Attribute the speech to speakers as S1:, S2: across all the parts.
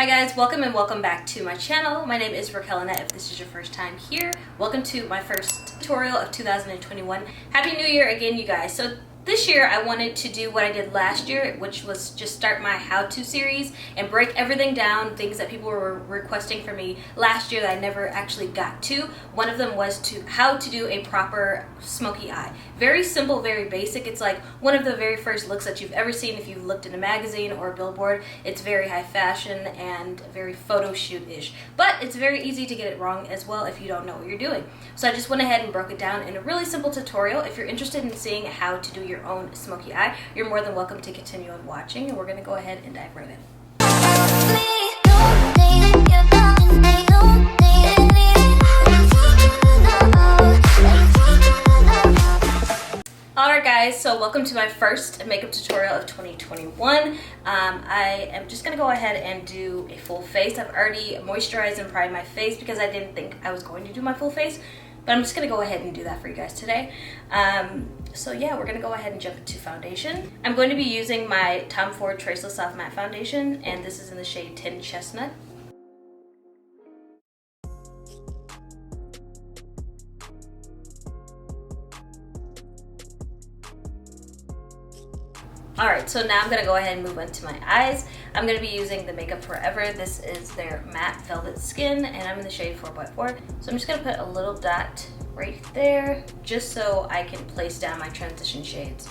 S1: Hi guys, welcome and welcome back to my channel. My name is Raquelle Lynnette. If this is your first time here, welcome to my first tutorial of 2021. Happy New Year again, you guys. So this year I wanted to do what I did last year, which was just start my how-to series and break everything down, things that people were requesting for me last year that I never actually got to. One of them was how to do a proper smoky eye. Very simple, very basic. It's like one of the very first looks that you've ever seen if you've looked in a magazine or a billboard. It's very high fashion and very photo shoot-ish. But it's very easy to get it wrong as well if you don't know what you're doing. So I just went ahead and broke it down in a really simple tutorial. If you're interested in seeing how to do your own smoky eye, you're more than welcome to continue on watching, and we're going to go ahead and dive right in. Alright guys, so welcome to my first makeup tutorial of 2021. I am just going to go ahead and do a full face. I've already moisturized and primed my face because I didn't think I was going to do my full face, but I'm just going to go ahead and do that for you guys today. So yeah, we're going to go ahead and jump into foundation. I'm going to be using my Tom Ford Traceless Soft Matte Foundation, and this is in the shade Tin Chestnut. Alright, so now I'm going to go ahead and move on to my eyes. I'm going to be using the Makeup Forever. This is their matte velvet skin, and I'm in the shade 4x4. So I'm just going to put a little dot right there, just so I can place down my transition shades.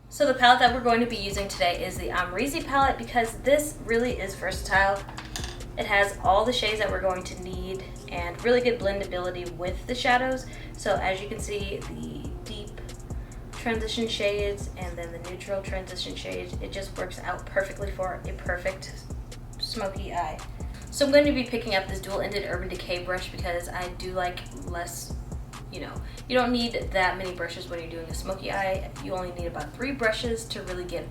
S1: So the palette that we're going to be using today is the Amrezy palette, because this really is versatile. It has all the shades that we're going to need and really good blendability with the shadows. So as you can see, the deep transition shades and then the neutral transition shades, it just works out perfectly for a perfect smoky eye. So I'm going to be picking up this dual-ended Urban Decay brush because I do like less, you don't need that many brushes when you're doing a smoky eye. You only need about 3 brushes to really get,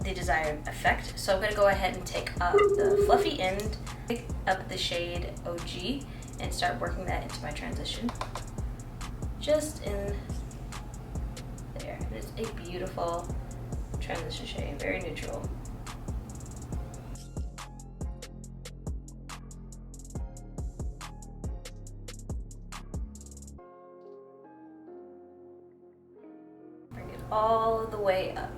S1: the desired effect. So I'm going to go ahead and take up the fluffy end, pick up the shade OG, and start working that into my transition. Just in there. It's a beautiful transition shade, very neutral. Bring it all the way up.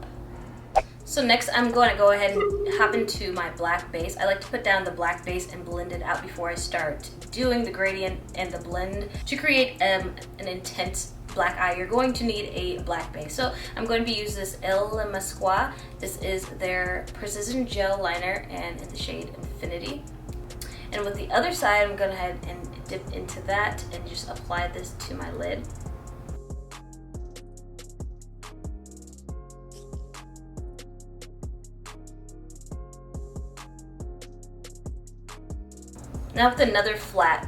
S1: So next I'm going to go ahead and hop into my black base. I like to put down the black base and blend it out before I start doing the gradient and the blend. To create an intense black eye, you're going to need a black base. So I'm going to be using this El Masqua. This is their Precision Gel Liner and in the shade Infinity. And with the other side, I'm going to go ahead and dip into that and just apply this to my lid. Now with another flat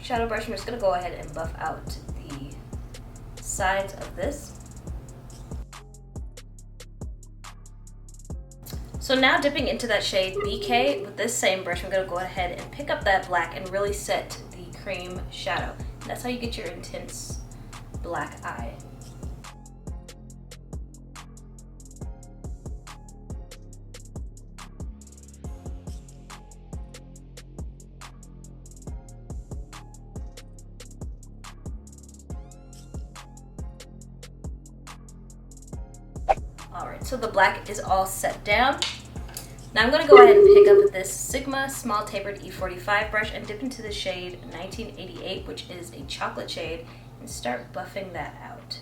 S1: shadow brush, I'm just going to go ahead and buff out the sides of this. So now dipping into that shade BK, with this same brush, I'm going to go ahead and pick up that black and really set the cream shadow. And that's how you get your intense black eye. Alright, so the black is all set down. Now I'm going to go ahead and pick up this Sigma Small Tapered E45 brush and dip into the shade 1988, which is a chocolate shade, and start buffing that out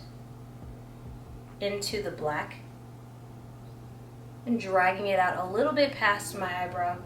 S1: into the black and dragging it out a little bit past my eyebrow.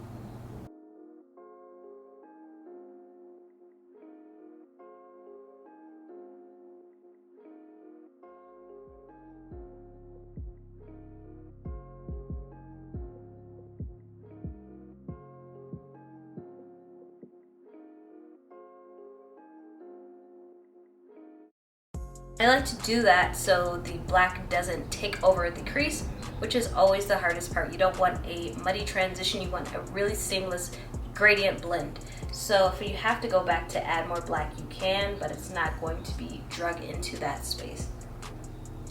S1: I like to do that so the black doesn't take over the crease, which is always the hardest part. You don't want a muddy transition, you want a really seamless gradient blend. So if you have to go back to add more black, you can, but it's not going to be drug into that space.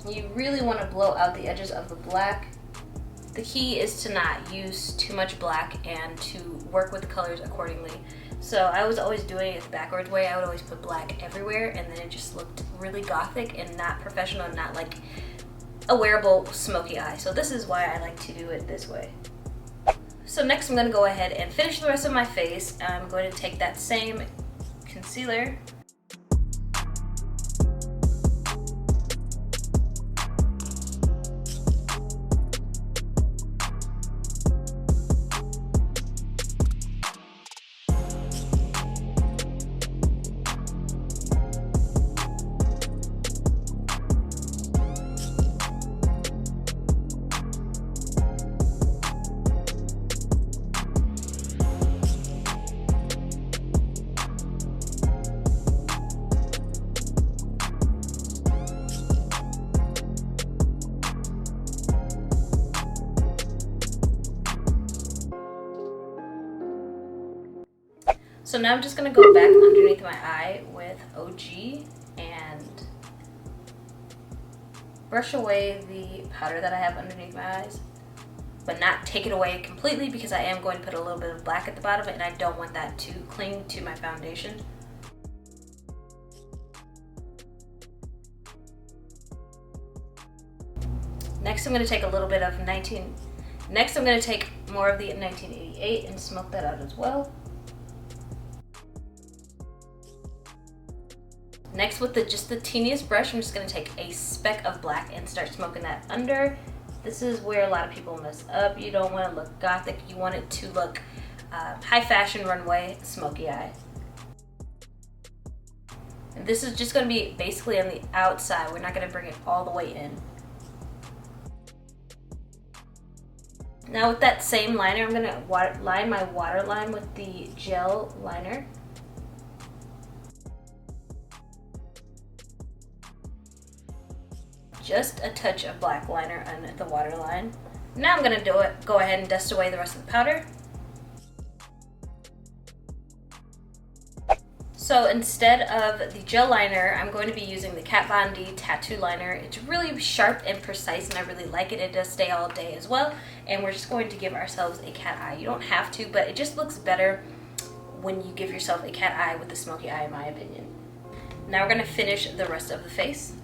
S1: You really want to blow out the edges of the black. The key is to not use too much black and to work with the colors accordingly. So I was always doing it the backwards way. I would always put black everywhere, and then it just looked really gothic and not professional and not like a wearable smoky eye. So this is why I like to do it this way. So next I'm going to go ahead and finish the rest of my face. I'm going to take that same concealer . So now I'm just going to go back underneath my eye with OG and brush away the powder that I have underneath my eyes, but not take it away completely because I am going to put a little bit of black at the bottom and I don't want that to cling to my foundation. Next I'm going to take a little bit of Next I'm going to take more of the 1988 and smoke that out as well. Next, with just the teeniest brush, I'm just going to take a speck of black and start smoking that under. This is where a lot of people mess up. You don't want to look gothic. You want it to look high fashion runway smoky eye. And this is just going to be basically on the outside. We're not going to bring it all the way in. Now with that same liner, I'm going to line my waterline with the gel liner. Just a touch of black liner on the waterline. Now I'm going to go ahead and dust away the rest of the powder. So instead of the gel liner, I'm going to be using the Kat Von D tattoo liner. It's really sharp and precise and I really like it. It does stay all day as well. And we're just going to give ourselves a cat eye. You don't have to, but it just looks better when you give yourself a cat eye with the smoky eye, in my opinion. Now we're going to finish the rest of the face.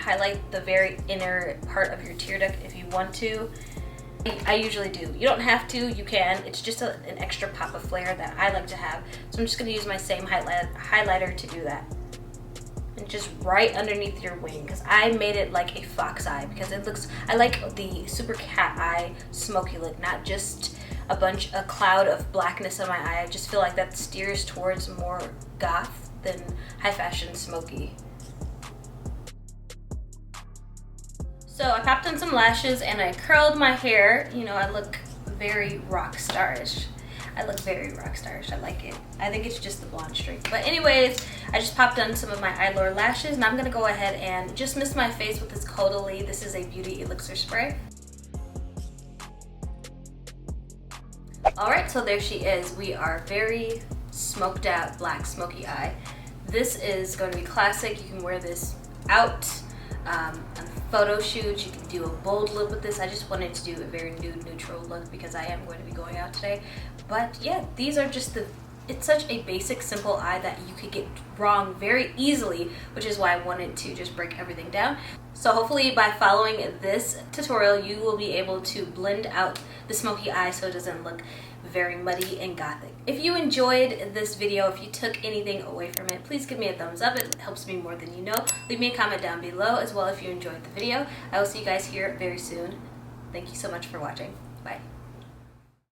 S1: Highlight the very inner part of your tear duct if you want to. I usually do. You don't have to, you can. It's just an extra pop of flair that I like to have. So I'm just going to use my same highlighter to do that. and just right underneath your wing, because I made it like a fox eye because it looks, I like the super cat eye smoky look, not just a cloud of blackness on my eye. I just feel like that steers towards more goth than high fashion smoky. So I popped on some lashes and I curled my hair. You know, I look very rock starish. I look very rock starish. I like it. I think it's just the blonde streak. But anyways, I just popped on some of my eyelure lashes, and I'm gonna go ahead and just mist my face with this Raquellely. This is a beauty elixir spray. Alright, so there she is. We are very smoked out black smoky eye. This is going to be classic. You can wear this out on photo shoots. You can do a bold look with this. I just wanted to do a very nude neutral look because I am going to be going out today. But yeah, these are just it's such a basic, simple eye that you could get wrong very easily, which is why I wanted to just break everything down. So hopefully by following this tutorial, you will be able to blend out the smoky eye so it doesn't look very muddy and gothic. If you enjoyed this video, if you took anything away from it, please give me a thumbs up. It helps me more than you know. Leave me a comment down below as well if you enjoyed the video. I will see you guys here very soon. Thank you so much for watching. Bye.